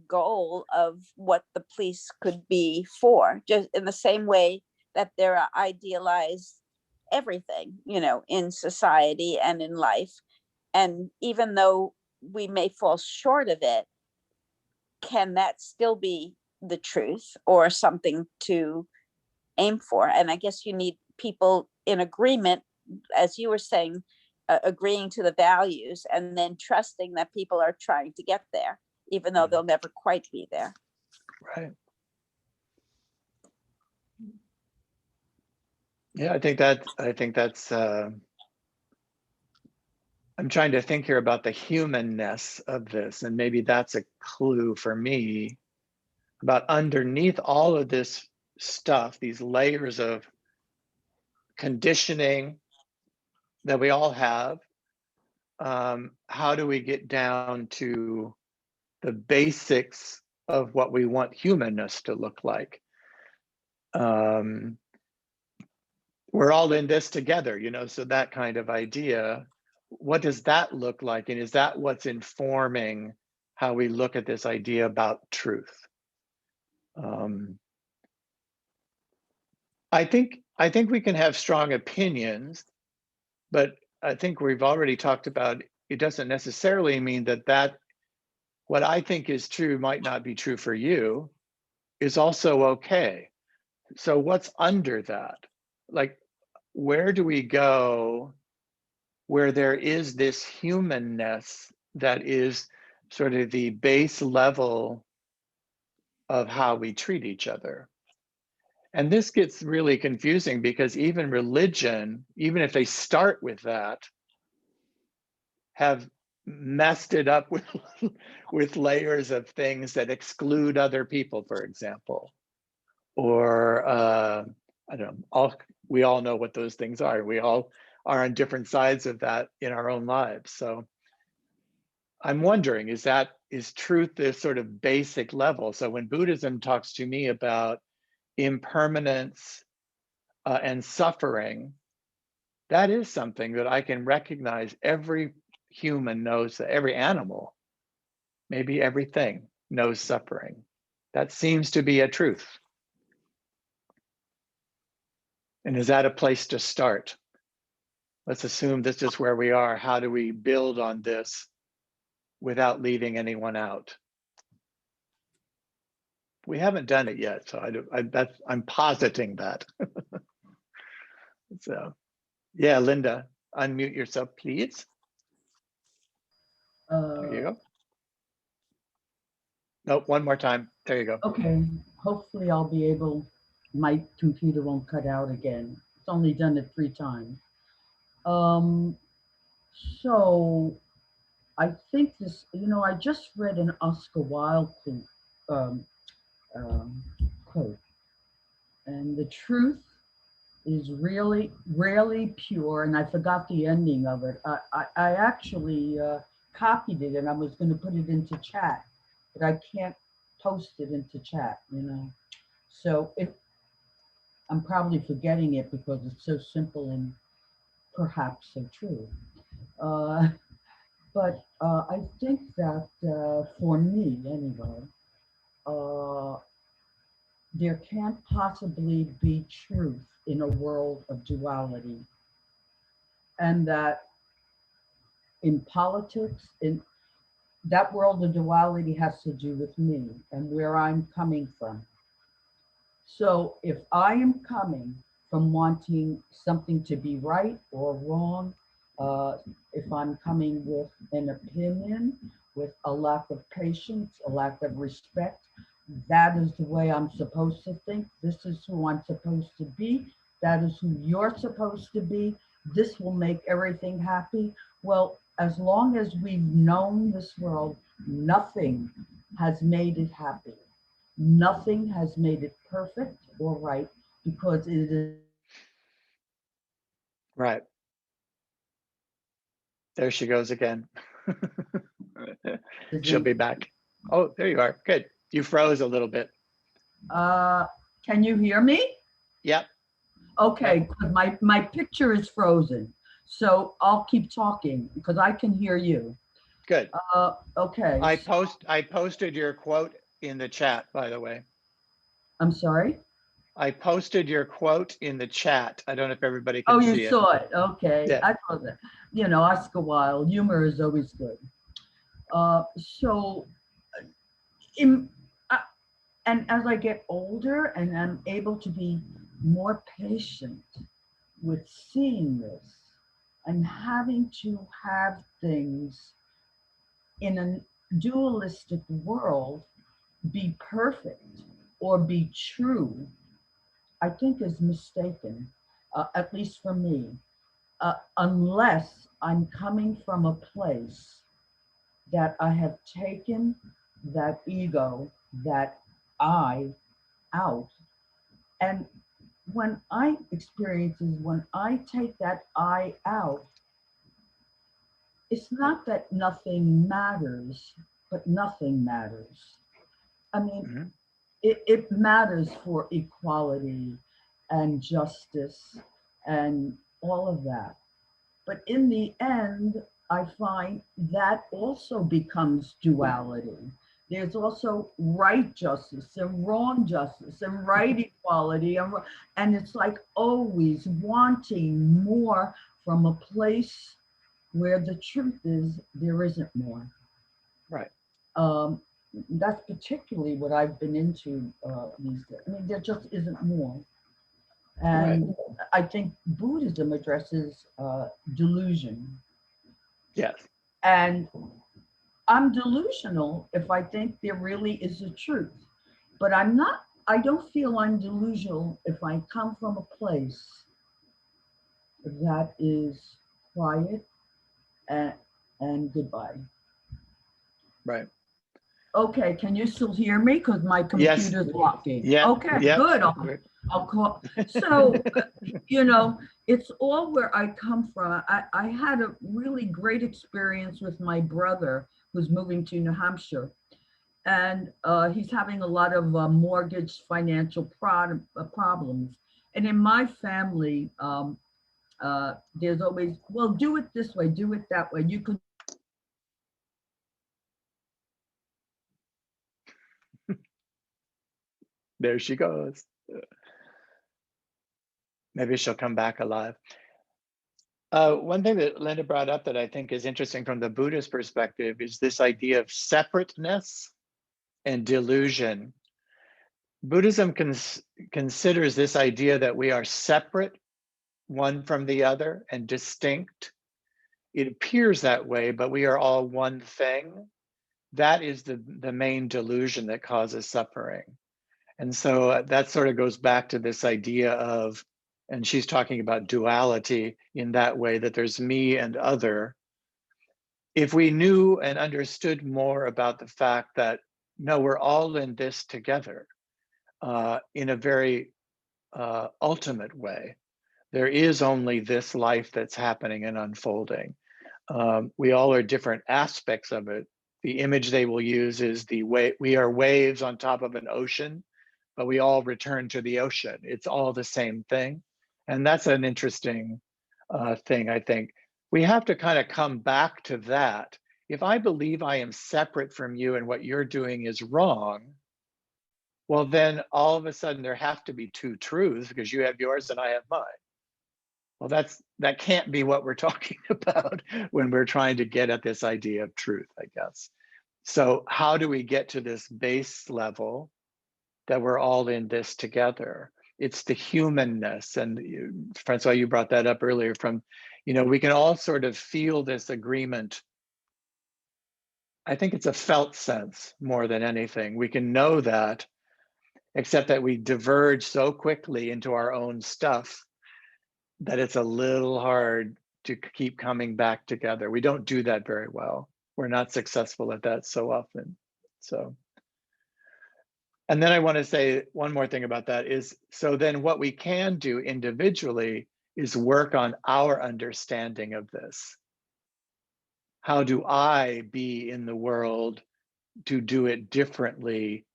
goal of what the police could be for, just in the same way that there are idealized everything, you know, in society and in life. And even though we may fall short of it, can that still be the truth or something to aim for? And I guess you need people in agreement, as you were saying, agreeing to the values, and then trusting that people are trying to get there, even though they'll never quite be there. Right. Yeah, I think that's I'm trying to think here about the humanness of this, and maybe that's a clue for me about underneath all of this stuff, these layers of conditioning that we all have. How do we get down to the basics of what we want humanness to look like? We're all in this together, you know, so that kind of idea, what does that look like? And is that what's informing how we look at this idea about truth? I think we can have strong opinions, but I think we've already talked about, it doesn't necessarily mean that what I think is true might not be true for you is also okay. So what's under that? Like, where do we go where there is this humanness that is sort of the base level of how we treat each other? And this gets really confusing because even religion, even if they start with that, have messed it up with layers of things that exclude other people, for example. Or I don't know, we all know what those things are. We all are on different sides of that in our own lives. So I'm wondering, is truth this sort of basic level? So when Buddhism talks to me about impermanence and suffering, that is something that I can recognize. Every human knows that, every animal, maybe everything, knows suffering. That seems to be a truth. And is that a place to start? Let's assume this is where we are. How do we build on this without leaving anyone out? We haven't done it yet, so I'm positing that. So, yeah, Linda, unmute yourself, please. There you go. Nope, one more time. There you go. Okay, hopefully I'll be able, my computer won't cut out again. It's only done it 3 times. So I think this, I just read an Oscar Wilde quote, and the truth is really, really pure, and I forgot the ending of it. I actually copied it and I was going to put it into chat, but I can't post it into chat, So I'm probably forgetting it because it's so simple and perhaps so true. But I think that for me, anyway, there can't possibly be truth in a world of duality. And that in politics, in that world of duality has to do with me and where I'm coming from. So if I am coming from wanting something to be right or wrong, if I'm coming with an opinion, with a lack of patience, a lack of respect, that is the way I'm supposed to think. This is who I'm supposed to be. That is who you're supposed to be. This will make everything happy. Well, as long as we've known this world, nothing has made it happy. Nothing has made it perfect or right because it is. Right. There she goes again. She'll be back. Oh, there you are. Good. You froze a little bit. Can you hear me? Yep. Okay, because my picture is frozen. So I'll keep talking because I can hear you. Good. Okay. I posted your quote in the chat, by the way. I'm sorry? I posted your quote in the chat. I don't know if everybody can Oh, see you it. saw it. Okay. Yeah. I saw that. Oscar Wilde, humor is always good. And as I get older and I'm able to be more patient with seeing this and having to have things in a dualistic world be perfect or be true, I think is mistaken, at least for me, unless I'm coming from a place that I have taken that ego, that I out. And when I take that I out, it's not that nothing matters, but nothing matters. I mean, it matters for equality and justice and all of that. But in the end, I find that also becomes duality. There's also right justice and wrong justice and right equality. And it's like always wanting more from a place where the truth is there isn't more. Right. That's particularly what I've been into these days. I mean, there just isn't more. And right. I think Buddhism addresses delusion. Yes. And I'm delusional if I think there really is a truth. But I don't feel I'm delusional if I come from a place that is quiet and goodbye. Right. Okay, can you still hear me? Because my computer's blocking. Yeah. Okay, yep. good. I'll call. So, it's all where I come from. I had a really great experience with my brother who's moving to New Hampshire, and he's having a lot of mortgage financial problems. And in my family, there's always, well, do it this way, do it that way. You could. There she goes. Maybe she'll come back alive. One thing that Linda brought up that I think is interesting from the Buddhist perspective is this idea of separateness and delusion. Buddhism considers this idea that we are separate one from the other and distinct. It appears that way, but we are all one thing. That is the main delusion that causes suffering. And so that sort of goes back to this idea of, and she's talking about duality in that way, that there's me and other. If we knew and understood more about the fact that, no, we're all in this together in a very ultimate way. There is only this life that's happening and unfolding. We all are different aspects of it. The image they will use is we are waves on top of an ocean, but we all return to the ocean. It's all the same thing. And that's an interesting thing, I think. We have to kind of come back to that. If I believe I am separate from you and what you're doing is wrong, well, then all of a sudden there have to be two truths because you have yours and I have mine. Well, that can't be what we're talking about when we're trying to get at this idea of truth, I guess. So how do we get to this base level that we're all in this together? It's the humanness. And Francois, you brought that up earlier from, we can all sort of feel this agreement. I think it's a felt sense more than anything. We can know that, except that we diverge so quickly into our own stuff that it's a little hard to keep coming back together. We don't do that very well. We're not successful at that so often. So, and then I want to say one more thing about that is, so then what we can do individually is work on our understanding of this. How do I be in the world to do it differently?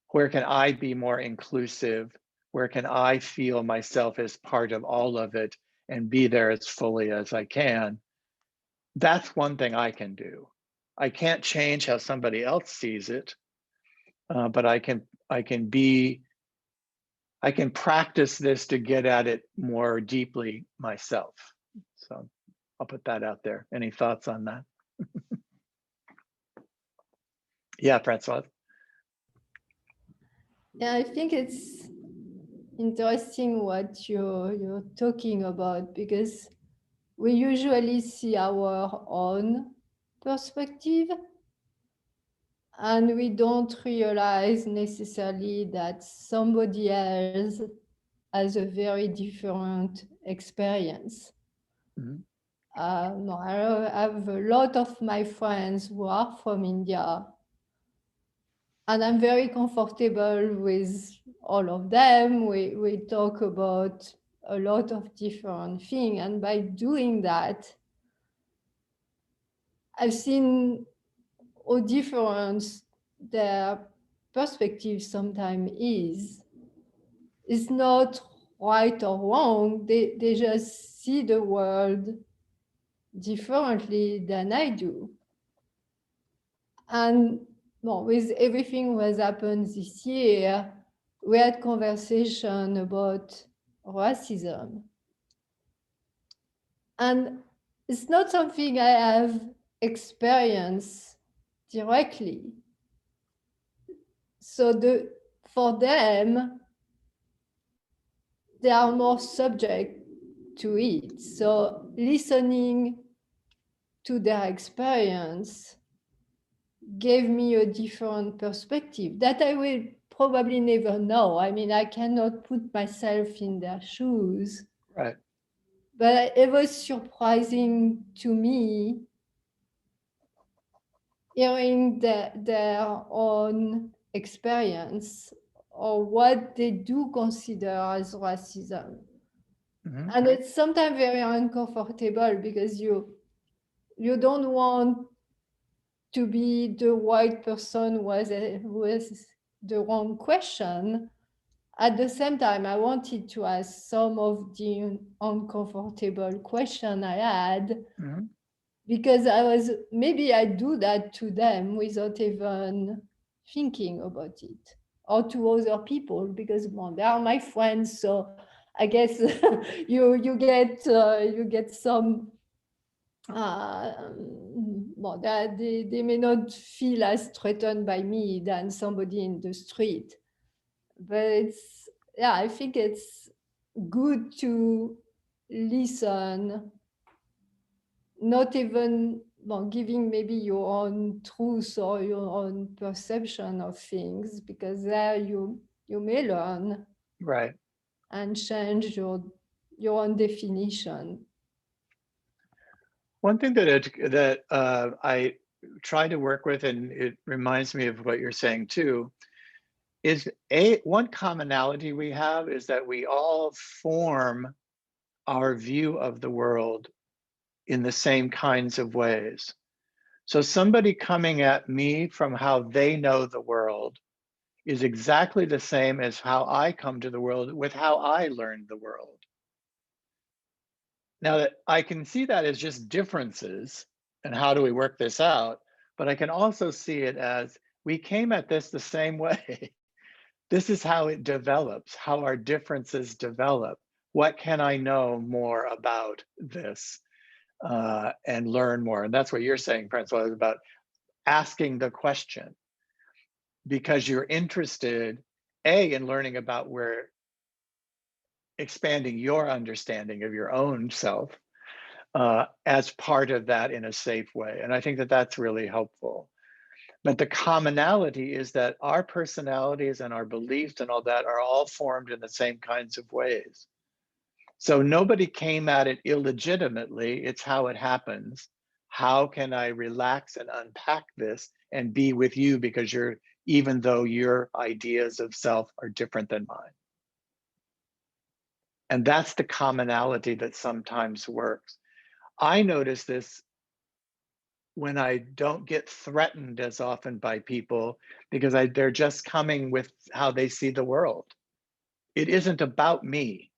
Where can I be more inclusive? Where can I feel myself as part of all of it and be there as fully as I can? That's one thing I can do. I can't change how somebody else sees it, but I can practice this to get at it more deeply myself. So I'll put that out there. Any thoughts on that? Yeah, Francois. Yeah, I think it's interesting what you're talking about, because we usually see our own perspective and we don't realize necessarily that somebody else has a very different experience. Mm-hmm. No, I have a lot of my friends who are from India, and I'm very comfortable with all of them. We talk about a lot of different things, and by doing that, I've seen how different their perspective sometimes is. It's not right or wrong. They just see the world differently than I do. And well, with everything that's happened this year, we had conversation about racism. And it's not something I have experienced directly. So for them, they are more subject to it. So listening to their experience gave me a different perspective that I will probably never know. I mean, I cannot put myself in their shoes. Right. But it was surprising to me hearing their own experience or what they do consider as racism. Mhm. And it's sometimes very uncomfortable because you don't want to be the right person who has the wrong question. At the same time, I wanted to ask some of the uncomfortable question I had, Mhm. because maybe I do that to them without even thinking about it, or to other people, because they are my friends. So I guess you get some that they may not feel as threatened by me than somebody in the street. But I think it's good to listen, not even giving maybe your own truth or your own perception of things, because there you may learn Right. and change your own definition. One thing that I try to work with, and it reminds me of what you're saying too, is one commonality we have is that we all form our view of the world in the same kinds of ways. So somebody coming at me from how they know the world is exactly the same as how I come to the world with how I learned the world. Now that I can see that as just differences and how do we work this out, but I can also see it as we came at this the same way. This is how it develops, how our differences develop. What can I know more about this and learn more? And that's what you're saying, Francois, is about asking the question because you're interested, in learning about where expanding your understanding of your own self as part of that in a safe way. And I think that that's really helpful. But the commonality is that our personalities and our beliefs and all that are all formed in the same kinds of ways. So nobody came at it illegitimately. It's how it happens. How can I relax and unpack this and be with you because even though your ideas of self are different than mine. And that's the commonality that sometimes works. I notice this when I don't get threatened as often by people because they're just coming with how they see the world. It isn't about me.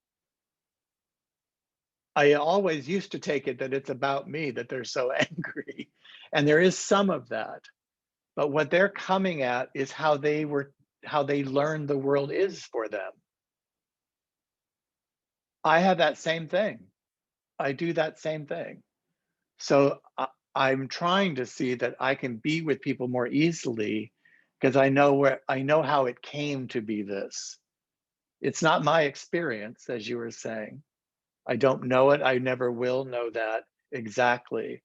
I always used to take it that it's about me that they're so angry. And there is some of that. But what they're coming at is how they learned the world is for them. I have that same thing. I do that same thing. So I'm trying to see that I can be with people more easily because I know how it came to be this. It's not my experience, as you were saying. I don't know it. I never will know that exactly.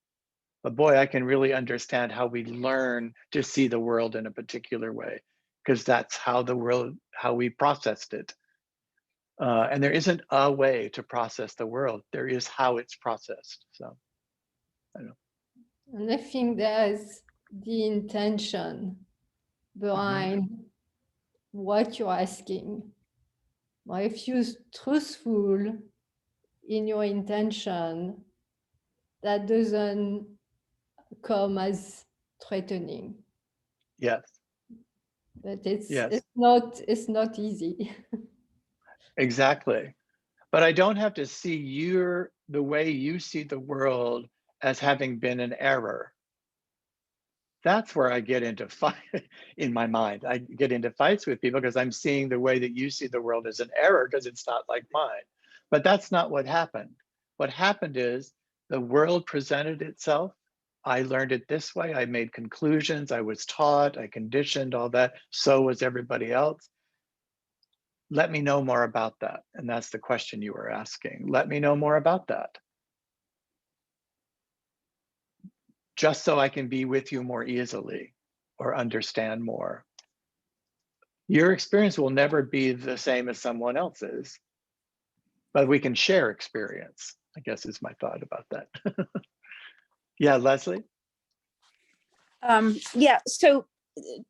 But boy, I can really understand how we learn to see the world in a particular way because that's how we processed it. And there isn't a way to process the world. There is how it's processed. So I don't know. And I think there's the intention behind what you're asking. Well, if you're truthful in your intention, that doesn't come as threatening. Yes. But it's Yes. it's not easy. Exactly. But I don't have to see the way you see the world as having been an error. That's where I get into fight in my mind. I get into fights with people because I'm seeing the way that you see the world as an error because it's not like mine. But that's not what happened. What happened is the world presented itself. I learned it this way. I made conclusions. I was taught, I conditioned all that. So was everybody else. Let me know more about that. And that's the question you were asking. Let me know more about that. Just so I can be with you more easily or understand more. Your experience will never be the same as someone else's, but we can share experience, I guess is my thought about that. Yeah, Leslie? Yeah, so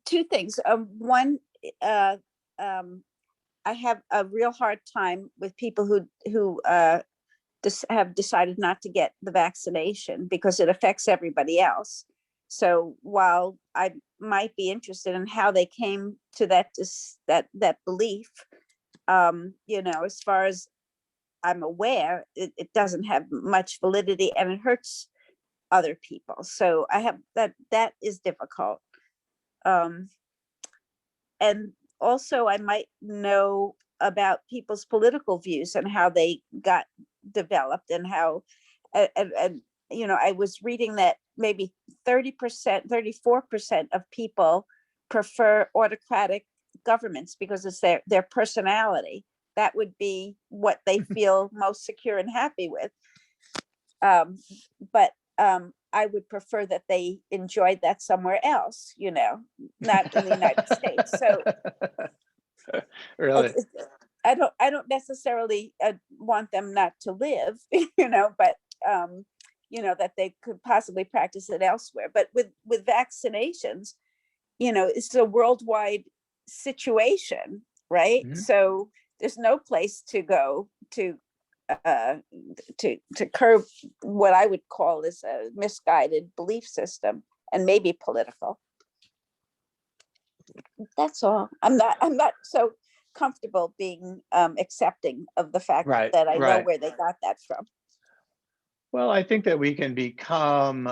two things. One, I have a real hard time with people who have decided not to get the vaccination because it affects everybody else. So while I might be interested in how they came to that belief, as far as I'm aware, it doesn't have much validity and it hurts other people. So I have that is difficult. And also I might know about people's political views and how they got developed and how, and I was reading that maybe 30%, 34% of people prefer autocratic governments because it's their personality. That would be what they feel most secure and happy with. But I would prefer that they enjoyed that somewhere else, not in the United States. So Really? I don't necessarily want them not to live, but that they could possibly practice it elsewhere. But with vaccinations, it's a worldwide situation, right? Mhm. So there's no place to go to curb what I would call is a misguided belief system and maybe political. That's all. I'm not so comfortable being accepting of the fact Right, that I know right. where they got that from. Well, I think that we can become,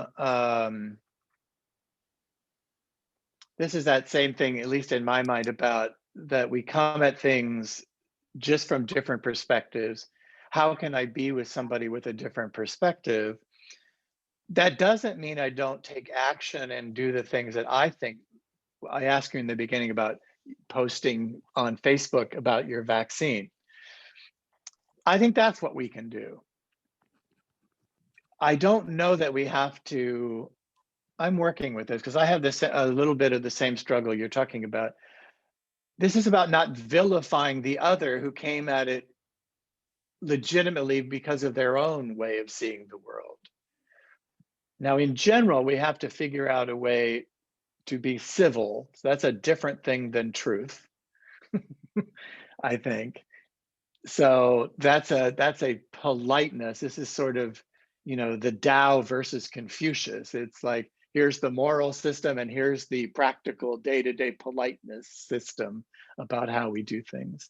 this is that same thing, at least in my mind, about that we come at things just from different perspectives. How can I be with somebody with a different perspective? That doesn't mean I don't take action and do the things that I think. I asked you in the beginning about posting on Facebook about your vaccine. I think that's what we can do. I don't know that we have to. I'm working with this because I have a little bit of the same struggle you're talking about. This is about not vilifying the other who came at it legitimately because of their own way of seeing the world. Now, in general, we have to figure out a way to be civil. So that's a different thing than truth, I think. So that's a politeness. This is sort of, the Tao versus Confucius. It's like, here's the moral system and here's the practical day-to-day politeness system about how we do things.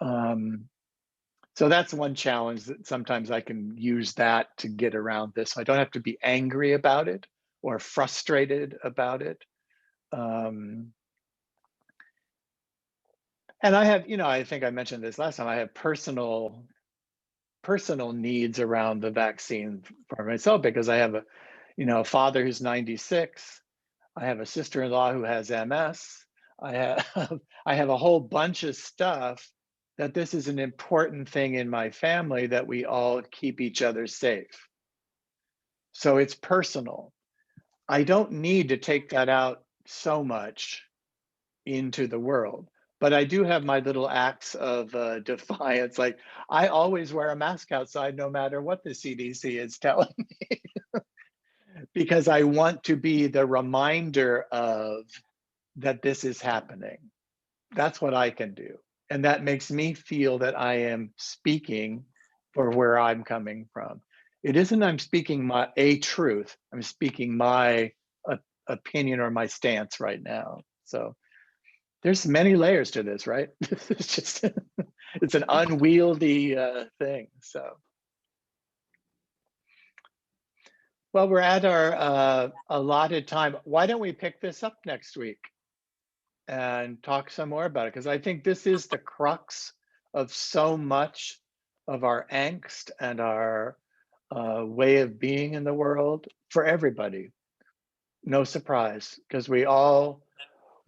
So that's one challenge that sometimes I can use that to get around this. So I don't have to be angry about it or frustrated about it. And I have, I think I mentioned this last time, I have personal needs around the vaccine for myself because I have a father who's 96. I have a sister-in-law who has MS. I have a whole bunch of stuff that this is an important thing in my family that we all keep each other safe. So it's personal. I don't need to take that out so much into the world. But I do have my little acts of defiance. Like I always wear a mask outside no matter what the CDC is telling me because I want to be the reminder of that this is happening. That's what I can do. And that makes me feel that I am speaking for where I'm coming from. It isn't I'm speaking a truth. I'm speaking my opinion or my stance right now. So there's many layers to this, right? It's just, it's an unwieldy thing. So, well, we're at our allotted time. Why don't we pick this up next week and talk some more about it? Because I think this is the crux of so much of our angst and our way of being in the world for everybody. No surprise, because we all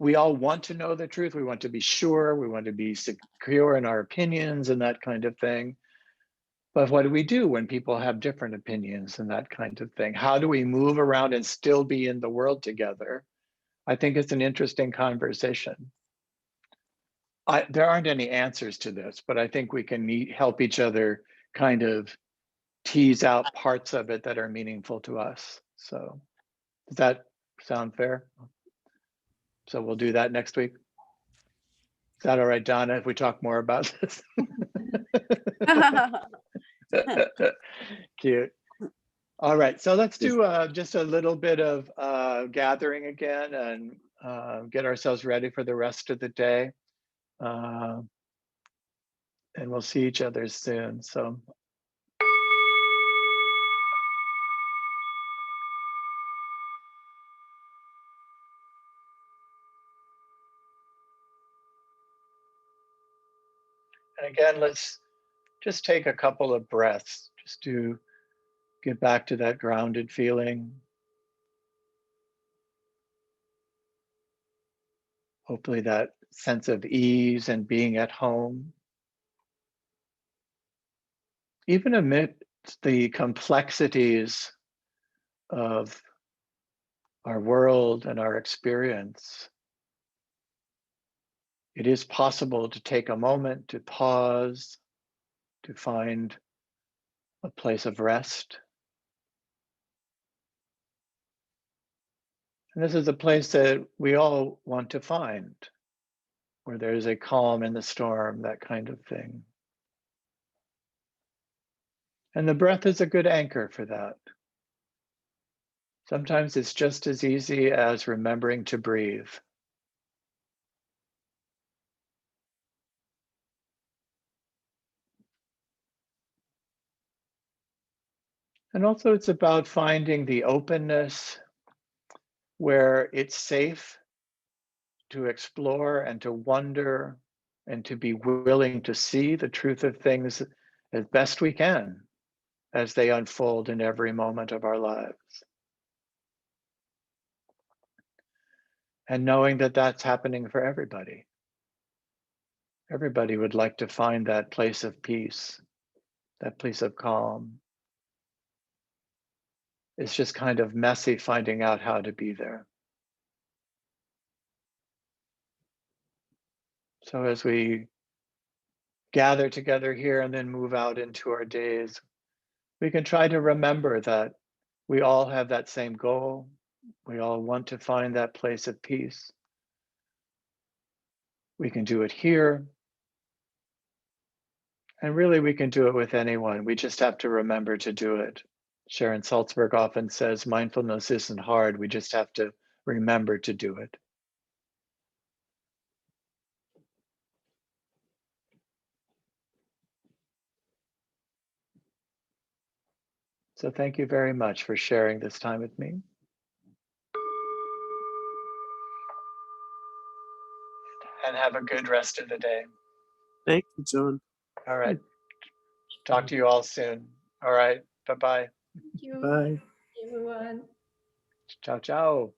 want to know the truth. We want to be sure. We want to be secure in our opinions and that kind of thing. But what do we do when people have different opinions and that kind of thing? How do we move around and still be in the world together? I think it's an interesting conversation. There aren't any answers to this, but I think we can help each other kind of tease out parts of it that are meaningful to us. So does that sound fair? So we'll do that next week. Is that all right, Donna, if we talk more about this? Cute. All right, so let's do just a little bit of gathering again and get ourselves ready for the rest of the day. And we'll see each other soon. So. And again, let's just take a couple of breaths just to get back to that grounded feeling. Hopefully that sense of ease and being at home. Even amidst the complexities of our world and our experience, it is possible to take a moment to pause, to find a place of rest. And this is a place that we all want to find, where there's a calm in the storm, that kind of thing. And the breath is a good anchor for that. Sometimes it's just as easy as remembering to breathe. And also it's about finding the openness where it's safe to explore and to wonder and to be willing to see the truth of things as best we can as they unfold in every moment of our lives. And knowing that that's happening for everybody. Everybody would like to find that place of peace, that place of calm. It's just kind of messy finding out how to be there. So as we gather together here and then move out into our days, we can try to remember that we all have that same goal. We all want to find that place of peace. We can do it here. And really, we can do it with anyone. We just have to remember to do it. Sharon Salzberg often says, mindfulness isn't hard. We just have to remember to do it. So thank you very much for sharing this time with me. And have a good rest of the day. Thank you, John. All right. Talk to you all soon. All right. Bye-bye. Thank you, Bye. everyone. Ciao, ciao.